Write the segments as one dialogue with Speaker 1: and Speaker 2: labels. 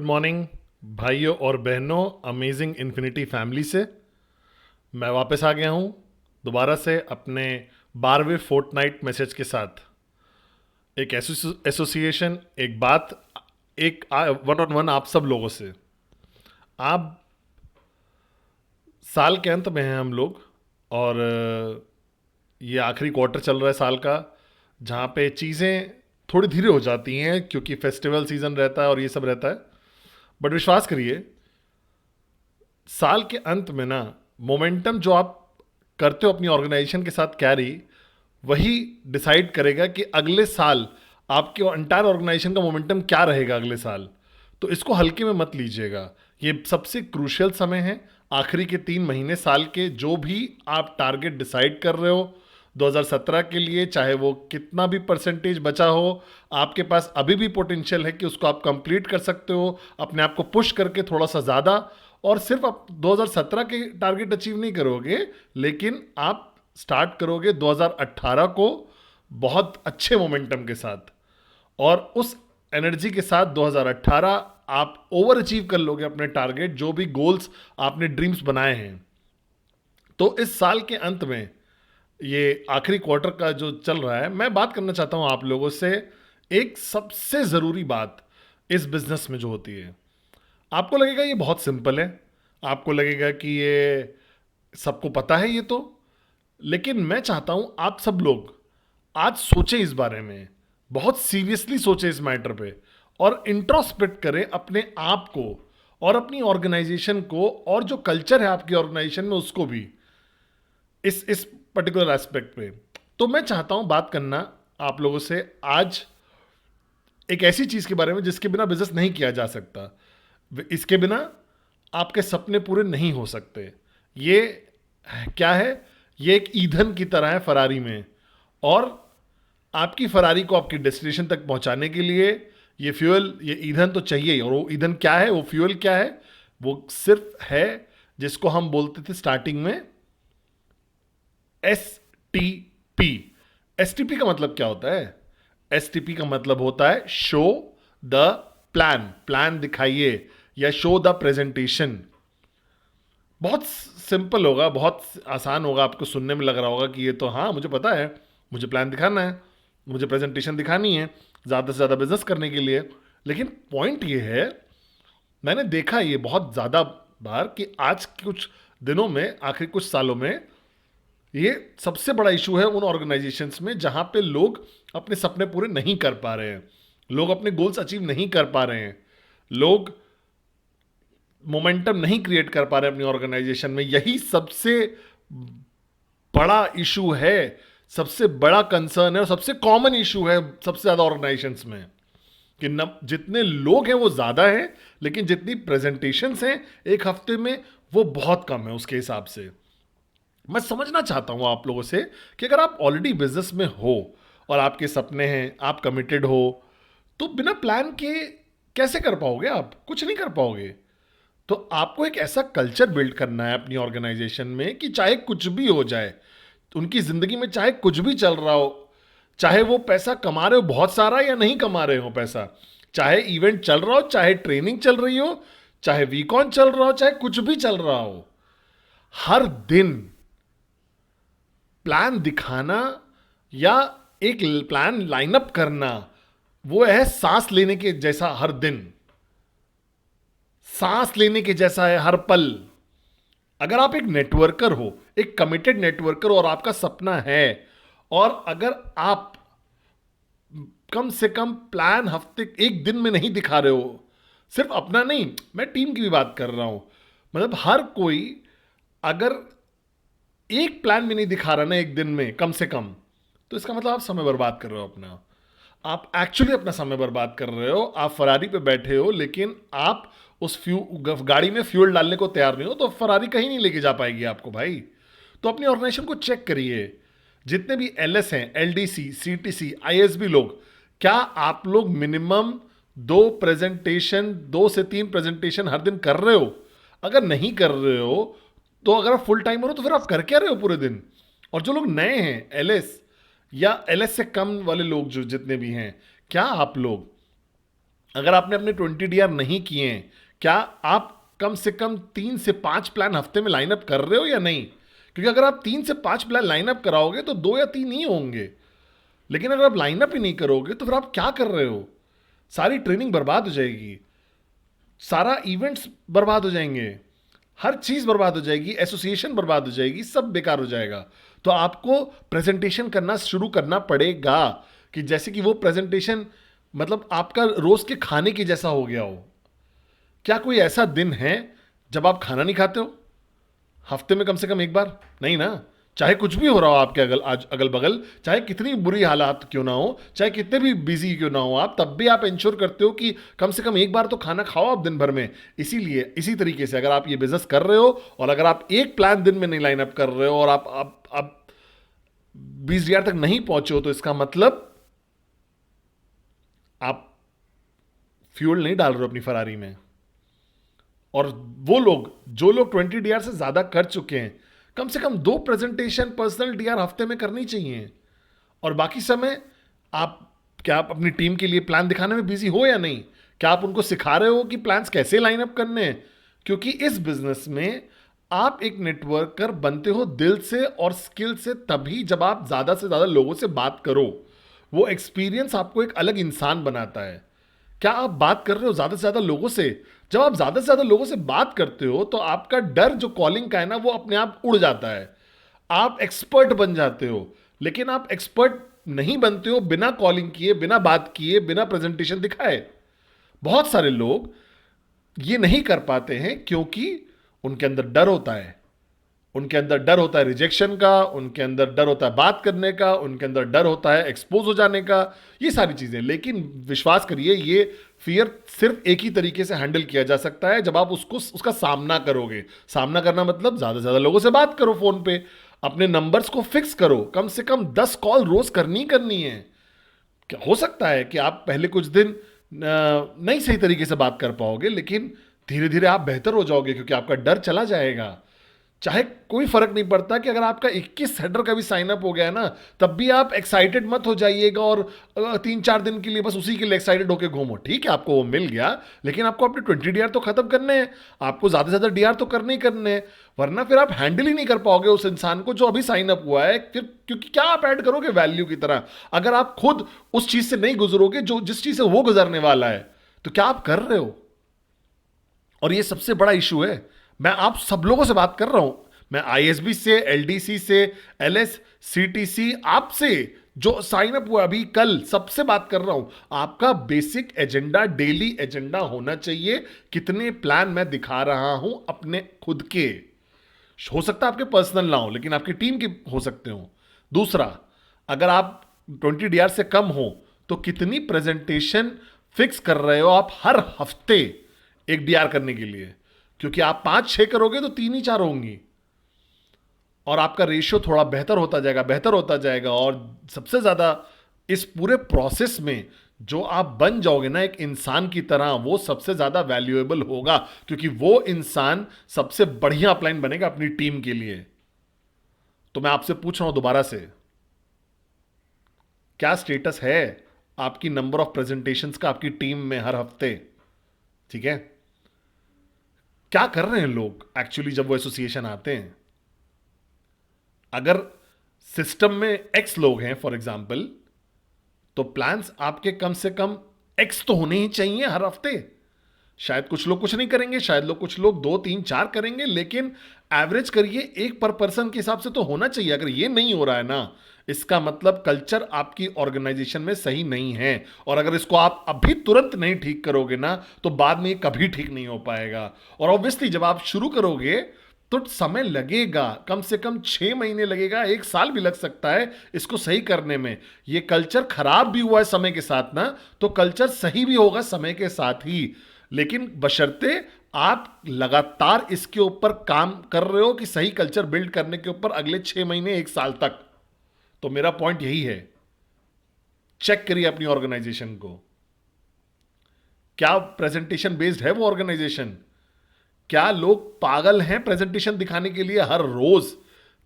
Speaker 1: Morning भाइयों और बहनों, अमेजिंग इन्फिनिटी फैमिली से मैं वापस आ गया हूँ दोबारा से अपने 12वें फोर्टनाइट मैसेज के साथ। एक एसोसिएशन, एक बात, एक वन ऑन वन आप सब लोगों से। आप साल के अंत में हैं हम लोग, और ये आखिरी क्वार्टर चल रहा है साल का, जहाँ पे चीज़ें थोड़ी धीरे हो जाती हैं क्योंकि फेस्टिवल सीज़न रहता है और ये सब रहता है। बट विश्वास करिए, साल के अंत में ना, मोमेंटम जो आप करते हो अपनी ऑर्गेनाइजेशन के साथ कैरी, वही डिसाइड करेगा कि अगले साल आपके एंटायर ऑर्गेनाइजेशन का मोमेंटम क्या रहेगा अगले साल। तो इसको हल्के में मत लीजिएगा, ये सबसे क्रूशियल समय है। आखिरी के 3 महीने साल के, जो भी आप टारगेट डिसाइड कर रहे हो 2017 के लिए, चाहे वो कितना भी परसेंटेज बचा हो, आपके पास अभी भी पोटेंशियल है कि उसको आप कंप्लीट कर सकते हो, अपने आप को पुश करके थोड़ा सा ज़्यादा। और सिर्फ आप 2017 के टारगेट अचीव नहीं करोगे, लेकिन आप स्टार्ट करोगे 2018 को बहुत अच्छे मोमेंटम के साथ, और उस एनर्जी के साथ 2018 आप ओवर अचीव कर लोगे अपने टारगेट, जो भी गोल्स आपने ड्रीम्स बनाए हैं। तो इस साल के अंत में, ये आखिरी क्वार्टर का जो चल रहा है, मैं बात करना चाहता हूं आप लोगों से एक सबसे ज़रूरी बात इस बिजनेस में जो होती है। आपको लगेगा ये बहुत सिंपल है, आपको लगेगा कि ये सबको पता है ये तो, लेकिन मैं चाहता हूं आप सब लोग आज सोचें इस बारे में, बहुत सीरियसली सोचें इस मैटर पे, और इंट्रोस्पेक्ट करें अपने आप को और अपनी ऑर्गेनाइजेशन को, और जो कल्चर है आपकी ऑर्गेनाइजेशन में उसको भी, इस पर्टिकुलर एस्पेक्ट पे। तो मैं चाहता हूं बात करना आप लोगों से आज एक ऐसी चीज के बारे में जिसके बिना बिजनेस नहीं किया जा सकता, इसके बिना आपके सपने पूरे नहीं हो सकते। ये क्या है? ये एक ईंधन की तरह है फरारी में, और आपकी फरारी को आपकी डेस्टिनेशन तक पहुंचाने के लिए ये फ्यूल, ये ईंधन तो चाहिए ही। और वो ईंधन क्या है, वो फ्यूल क्या है? वो सिर्फ है जिसको हम बोलते थे स्टार्टिंग में STP। STP का मतलब क्या होता है? STP का मतलब होता है शो द प्लान, प्लान दिखाइए, या शो द प्रेजेंटेशन। बहुत सिंपल होगा, बहुत आसान होगा, आपको सुनने में लग रहा होगा कि ये तो हाँ मुझे पता है, मुझे प्लान दिखाना है, मुझे प्रेजेंटेशन दिखानी है ज़्यादा से ज़्यादा बिजनेस करने के लिए। लेकिन पॉइंट ये है, मैंने देखा ये बहुत ज़्यादा बार कि आज के कुछ दिनों में, आखिरी कुछ सालों में, ये सबसे बड़ा इशू है उन ऑर्गेनाइजेशंस में जहां पे लोग अपने सपने पूरे नहीं कर पा रहे हैं, लोग अपने गोल्स अचीव नहीं कर पा रहे हैं, लोग मोमेंटम नहीं क्रिएट कर पा रहे अपनी ऑर्गेनाइजेशन में। यही सबसे बड़ा इशू है, सबसे बड़ा कंसर्न है, और सबसे कॉमन इशू है सबसे ज्यादा ऑर्गेनाइजेशंस में, कि न जितने लोग हैं वो ज्यादा हैं, लेकिन जितनी प्रेजेंटेशंस हैं एक हफ्ते में वो बहुत कम है उसके हिसाब से। मैं समझना चाहता हूं आप लोगों से कि अगर आप ऑलरेडी बिजनेस में हो और आपके सपने हैं, आप कमिटेड हो, तो बिना प्लान के कैसे कर पाओगे? आप कुछ नहीं कर पाओगे। तो आपको एक ऐसा कल्चर बिल्ड करना है अपनी ऑर्गेनाइजेशन में कि चाहे कुछ भी हो जाए, उनकी जिंदगी में चाहे कुछ भी चल रहा हो, चाहे वो पैसा कमा रहे हो बहुत सारा या नहीं कमा रहे हो पैसा, चाहे इवेंट चल रहा हो, चाहे ट्रेनिंग चल रही हो, चाहे वीकॉन चल रहा हो, चाहे कुछ भी चल रहा हो, हर दिन प्लान दिखाना या एक प्लान लाइनअप करना, वो है सांस लेने के जैसा। हर दिन सांस लेने के जैसा है, हर पल। अगर आप एक नेटवर्कर हो, एक कमिटेड नेटवर्कर, और आपका सपना है, और अगर आप कम से कम प्लान हफ्ते एक दिन में नहीं दिखा रहे हो, सिर्फ अपना नहीं, मैं टीम की भी बात कर रहा हूं, मतलब हर कोई अगर एक प्लान भी नहीं दिखा रहा ना एक दिन में कम से कम, तो इसका मतलब आप समय बर्बाद कर रहे हो अपना। आप एक्चुअली अपना समय बर्बाद कर रहे हो। आप फरारी पे बैठे हो, लेकिन आप उस गाड़ी में फ्यूल डालने को तैयार नहीं हो, तो फरारी कहीं नहीं लेके जा पाएगी आपको भाई। तो अपनी ऑर्गेनाइजेशन को चेक करिए, जितने भी LS हैं, LDC, CTC, ISB लोग, क्या आप लोग मिनिमम 2 से 3 प्रेजेंटेशन हर दिन कर रहे हो? अगर नहीं कर रहे हो, तो अगर आप फुल टाइमर हो तो फिर आप कर क्या रहे हो पूरे दिन? और जो लोग नए हैं, LS या LS से कम वाले लोग जो जितने भी हैं, क्या आप लोग अगर आपने अपने 20 डीआर नहीं किए हैं, क्या आप कम से कम 3 से 5 प्लान हफ्ते में लाइनअप कर रहे हो या नहीं? क्योंकि अगर आप 3 से 5 प्लान लाइनअप कराओगे तो 2 या 3 ही होंगे। लेकिन अगर आप लाइनअप ही नहीं करोगे तो फिर आप क्या कर रहे हो? सारी ट्रेनिंग बर्बाद हो जाएगी, सारा इवेंट्स बर्बाद हो जाएंगे, हर चीज बर्बाद हो जाएगी, एसोसिएशन बर्बाद हो जाएगी, सब बेकार हो जाएगा। तो आपको प्रेजेंटेशन करना शुरू करना पड़ेगा कि जैसे कि वो प्रेजेंटेशन मतलब आपका रोज के खाने की जैसा हो गया हो। क्या कोई ऐसा दिन है जब आप खाना नहीं खाते हो हफ्ते में कम से कम एक बार? नहीं ना। चाहे कुछ भी हो रहा हो आपके अगल बगल, चाहे कितनी बुरी हालात क्यों ना हो, चाहे कितने भी बिजी क्यों ना हो आप, तब भी आप इंश्योर करते हो कि कम से कम एक बार तो खाना खाओ आप दिन भर में। इसीलिए इसी तरीके से अगर आप ये बिजनेस कर रहे हो और अगर आप एक प्लान दिन में नहीं लाइन अप कर रहे हो और आप 20 हजार तक नहीं पहुंचे हो, तो इसका मतलब आप फ्यूल नहीं डाल रहे हो अपनी फरारी में। और वो लोग जो लोग 20 डीआर से ज्यादा कर चुके हैं, कम से कम 2 प्रेजेंटेशन पर्सनल डीआर हफ्ते में करनी चाहिए। और बाकी समय आप क्या आप अपनी टीम के लिए प्लान दिखाने में बिजी हो या नहीं? क्या आप उनको सिखा रहे हो कि प्लान्स कैसे लाइन अप करने हैं? क्योंकि इस बिजनेस में आप एक नेटवर्कर बनते हो दिल से और स्किल से तभी जब आप ज्यादा से ज्यादा लोगों से बात करो। वो एक्सपीरियंस आपको एक अलग इंसान बनाता है। क्या आप बात कर रहे हो ज्यादा से ज्यादा लोगों से? जब आप ज्यादा से ज्यादा लोगों से बात करते हो तो आपका डर जो कॉलिंग का है ना, वो अपने आप उड़ जाता है। आप एक्सपर्ट बन जाते हो। लेकिन आप एक्सपर्ट नहीं बनते हो बिना कॉलिंग किए, बिना बात किए, बिना प्रेजेंटेशन दिखाए। बहुत सारे लोग ये नहीं कर पाते हैं क्योंकि उनके अंदर डर होता है। उनके अंदर डर होता है रिजेक्शन का, उनके अंदर डर होता है बात करने का, उनके अंदर डर होता है एक्सपोज हो जाने का, ये सारी चीजें। लेकिन विश्वास करिए, ये फियर सिर्फ एक ही तरीके से हैंडल किया जा सकता है जब आप उसका सामना करोगे। सामना करना मतलब ज्यादा से ज्यादा लोगों से बात करो फोन पे, अपने नंबर्स को फिक्स करो, कम से कम 10 कॉल रोज करनी है। क्या हो सकता है कि आप पहले कुछ दिन नहीं सही तरीके से बात कर पाओगे, लेकिन धीरे धीरे आप बेहतर हो जाओगे क्योंकि आपका डर चला जाएगा। चाहे कोई फर्क नहीं पड़ता कि अगर आपका 21 हेडर का भी साइन अप हो गया है ना, तब भी आप एक्साइटेड मत हो जाइएगा और 3-4 दिन के लिए बस उसी के लिए एक्साइटेड होकर घूमो। ठीक है, आपको वो मिल गया, लेकिन आपको अपने 20 डीआर तो खत्म करने हैं। आपको ज्यादा से ज्यादा डीआर तो करने ही करने हैं, वरना फिर आप हैंडल ही नहीं कर पाओगे उस इंसान को जो अभी साइन अप हुआ है। फिर क्योंकि क्या आप ऐड करोगे वैल्यू की तरह अगर आप खुद उस चीज से नहीं गुजरोगे जो जिस चीज से वो गुजरने वाला है? तो क्या आप कर रहे हो? और ये सबसे बड़ा इशू है। मैं आप सब लोगों से बात कर रहा हूं, मैं आईएसबी से, एलडीसी से, एलएस, सीटीसी, आपसे जो साइन अप हुआ अभी कल, सबसे बात कर रहा हूं। आपका बेसिक एजेंडा, डेली एजेंडा होना चाहिए। कितने प्लान मैं दिखा रहा हूं अपने खुद के, हो सकता है आपके पर्सनल ना हो लेकिन आपकी टीम के हो सकते हो। दूसरा, अगर आप 20 डीआर से कम हो तो कितनी प्रेजेंटेशन फिक्स कर रहे हो आप हर हफ्ते एक डीआर करने के लिए? क्योंकि आप 5-6 करोगे तो 3 ही 4 होंगी और आपका रेशियो थोड़ा बेहतर होता जाएगा, बेहतर होता जाएगा। और सबसे ज्यादा इस पूरे प्रोसेस में जो आप बन जाओगे ना एक इंसान की तरह, वो सबसे ज्यादा वैल्यूएबल होगा क्योंकि वो इंसान सबसे बढ़िया अपलाइन बनेगा अपनी टीम के लिए। तो मैं आपसे पूछ रहा हूं दोबारा से, क्या स्टेटस है आपकी नंबर ऑफ प्रेजेंटेशंस का आपकी टीम में हर हफ्ते? ठीक है, क्या कर रहे हैं लोग एक्चुअली जब वो एसोसिएशन आते हैं? अगर सिस्टम में एक्स लोग हैं फॉर एग्जाम्पल, तो प्लान्स आपके कम से कम एक्स तो होने ही चाहिए हर हफ्ते। शायद कुछ लोग कुछ नहीं करेंगे, शायद कुछ लोग 2-3-4 करेंगे, लेकिन एवरेज करिए एक पर पर्सन के हिसाब से तो होना चाहिए। अगर ये नहीं हो रहा है ना, इसका मतलब कल्चर आपकी ऑर्गेनाइजेशन में सही नहीं है। और अगर इसको आप अभी तुरंत नहीं ठीक करोगे ना, तो बाद में ये कभी ठीक नहीं हो पाएगा। और ऑब्वियसली जब आप शुरू करोगे तो समय लगेगा, कम से कम 6 महीने लगेगा, 1 साल भी लग सकता है इसको सही करने में। ये कल्चर खराब भी हुआ है समय के साथ ना, तो कल्चर सही भी होगा समय के साथ ही। लेकिन बशर्ते आप लगातार इसके ऊपर काम कर रहे हो कि सही कल्चर बिल्ड करने के ऊपर अगले 6 महीने 1 साल तक। तो मेरा पॉइंट यही है, चेक करिए अपनी ऑर्गेनाइजेशन को, क्या प्रेजेंटेशन बेस्ड है वो ऑर्गेनाइजेशन? क्या लोग पागल हैं प्रेजेंटेशन दिखाने के लिए हर रोज?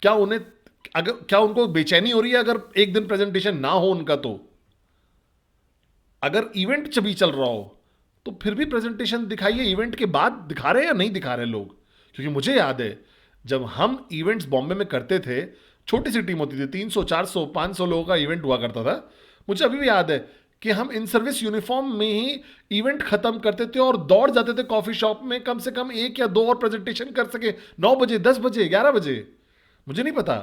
Speaker 1: क्या उनको बेचैनी हो रही है अगर एक दिन प्रेजेंटेशन ना हो उनका? तो अगर इवेंट भी चल रहा हो तो फिर भी प्रेजेंटेशन दिखाइए, इवेंट के बाद दिखा रहे हैं या नहीं दिखा रहे लोग। क्योंकि मुझे याद है जब हम इवेंट्स बॉम्बे में करते थे, छोटी सी टीम होती थी, 300 400 500 लोगों का इवेंट हुआ करता था। मुझे अभी भी याद है कि हम इन सर्विस यूनिफॉर्म में ही इवेंट खत्म करते थे और दौड़ जाते थे कॉफी शॉप में, कम से कम एक या दो और प्रेजेंटेशन कर सके, 9 बजे, 10 बजे, 11 बजे। मुझे नहीं पता,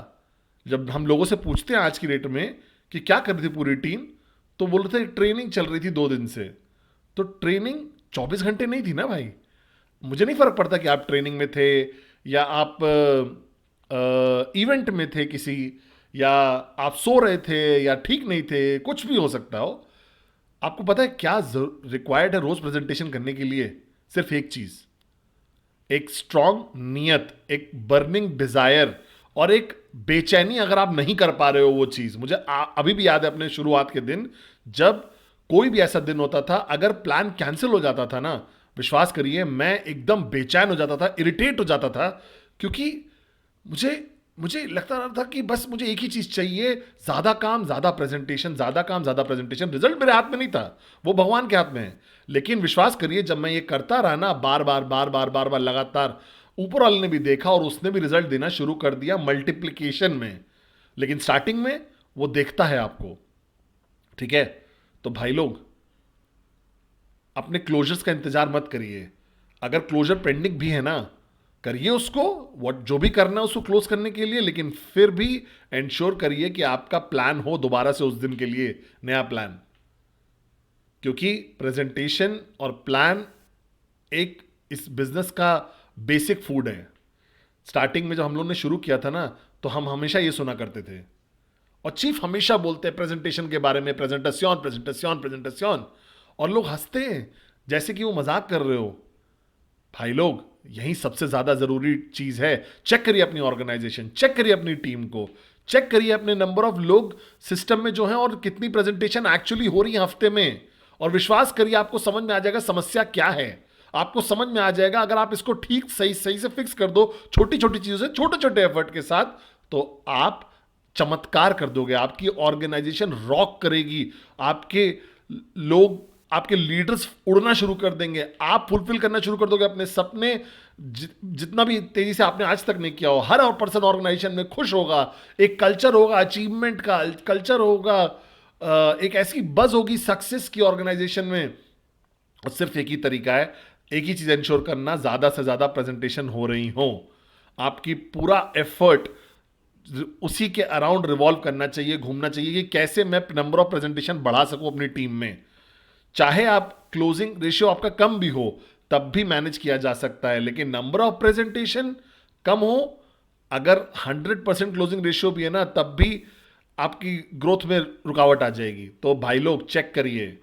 Speaker 1: जब हम लोगों से पूछते हैं आज की डेट में कि क्या कर रही थी पूरी टीम, तो बोलते थे ट्रेनिंग चल रही थी 2 दिन से। तो ट्रेनिंग 24 घंटे नहीं थी ना भाई। मुझे नहीं फर्क पड़ता कि आप ट्रेनिंग में थे या आप इवेंट में थे किसी, या आप सो रहे थे या ठीक नहीं थे, कुछ भी हो सकता हो। आपको पता है क्या रिक्वायर्ड है रोज प्रेजेंटेशन करने के लिए? सिर्फ एक चीज, एक स्ट्रांग नियत, एक बर्निंग डिजायर और एक बेचैनी। अगर आप नहीं कर पा रहे हो वो चीज, मुझे अभी भी याद है अपने शुरुआत के दिन, जब कोई भी ऐसा दिन होता था अगर प्लान कैंसिल हो जाता था ना, विश्वास करिए मैं एकदम बेचैन हो जाता था, इरिटेट हो जाता था। क्योंकि मुझे मुझे लगता रहा था कि बस मुझे एक ही चीज चाहिए, ज्यादा काम ज्यादा प्रेजेंटेशन, ज्यादा काम ज्यादा प्रेजेंटेशन। रिजल्ट मेरे हाथ में नहीं था, वो भगवान के हाथ में है। लेकिन विश्वास करिए जब मैं ये करता रहा ना, बार बार बार बार बार बार लगातार, ऊपर वाले ने भी देखा और उसने भी रिजल्ट देना शुरू कर दिया मल्टीप्लिकेशन में। लेकिन स्टार्टिंग में वो देखता है आपको, ठीक है? तो भाई लोग, अपने क्लोजर्स का इंतजार मत करिए। अगर क्लोजर पेंडिंग भी है ना, करिए उसको, व्हाट जो भी करना है उसको क्लोज करने के लिए। लेकिन फिर भी इंश्योर करिए कि आपका प्लान हो दोबारा से उस दिन के लिए नया प्लान। क्योंकि प्रेजेंटेशन और प्लान एक इस बिजनेस का बेसिक फूड है। स्टार्टिंग में जब हम लोगों ने शुरू किया था ना, तो हम हमेशा ये सुना करते थे, और चीफ हमेशा बोलते हैं प्रेजेंटेशन के बारे में, प्रेजेंटेशन प्रेजेंटेशन प्रेजेंटेशन, और लोग हंसते हैं जैसे कि वो मजाक कर रहे हो। भाई लोग, यही सबसे ज्यादा जरूरी चीज है। चेक करिए अपनी ऑर्गेनाइजेशन, चेक करिए अपनी टीम को, चेक करिए अपने नंबर ऑफ लोग सिस्टम में जो है और कितनी प्रेजेंटेशन एक्चुअली हो रही है हफ्ते में। और विश्वास करिए आपको समझ में आ जाएगा समस्या क्या है। आपको समझ में आ जाएगा अगर आप इसको ठीक सही सही से फिक्स कर दो, छोटी छोटी चीजों से, छोटे छोटे एफर्ट के साथ, तो आप चमत्कार कर दोगे। आपकी ऑर्गेनाइजेशन रॉक करेगी, आपके लोग, आपके लीडर्स उड़ना शुरू कर देंगे, आप फुलफिल करना शुरू कर दोगे अपने सपने। जितना भी तेजी से आपने आज तक नहीं किया हो, हर पर्सन ऑर्गेनाइजेशन में खुश होगा। एक कल्चर होगा, अचीवमेंट का कल्चर होगा, एक ऐसी बज होगी सक्सेस की ऑर्गेनाइजेशन में। और सिर्फ एक ही तरीका है, एक ही चीज इंश्योर करना, ज्यादा से ज्यादा प्रेजेंटेशन हो रही हो। आपकी पूरा एफर्ट उसी के अराउंड रिवॉल्व करना चाहिए, घूमना चाहिए कि कैसे मैं नंबर ऑफ प्रेजेंटेशन बढ़ा सकूं अपनी टीम में। चाहे आप क्लोजिंग रेशियो आपका कम भी हो, तब भी मैनेज किया जा सकता है। लेकिन नंबर ऑफ प्रेजेंटेशन कम हो, अगर 100% क्लोजिंग रेशियो भी है ना, तब भी आपकी ग्रोथ में रुकावट आ जाएगी। तो भाई लोग, चेक करिए,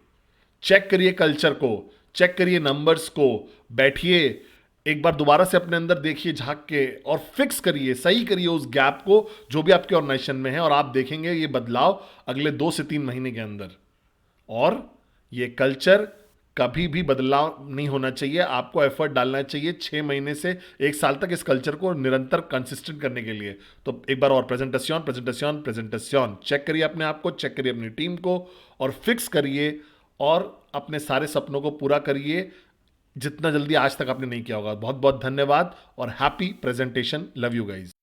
Speaker 1: चेक करिए कल्चर को, चेक करिए नंबर्स को, बैठिए एक बार दोबारा से अपने अंदर देखिए झांक के, और फिक्स करिए, सही करिए उस गैप को जो भी आपके ऑर्गेनाइजेशन में है। और आप देखेंगे ये बदलाव अगले 2 से 3 महीने के अंदर। और ये कल्चर कभी भी बदलाव नहीं होना चाहिए, आपको एफर्ट डालना चाहिए 6 महीने से 1 साल तक इस कल्चर को निरंतर कंसिस्टेंट करने के लिए। तो एक बार और, प्रेजेंटेशन प्रेजेंटेशन प्रेजेंटेशन, चेक करिए अपने आप को, चेक करिए अपनी टीम को, और फिक्स करिए, और अपने सारे सपनों को पूरा करिए जितना जल्दी आज तक आपने नहीं किया होगा। बहुत बहुत धन्यवाद और happy presentation. Love you guys.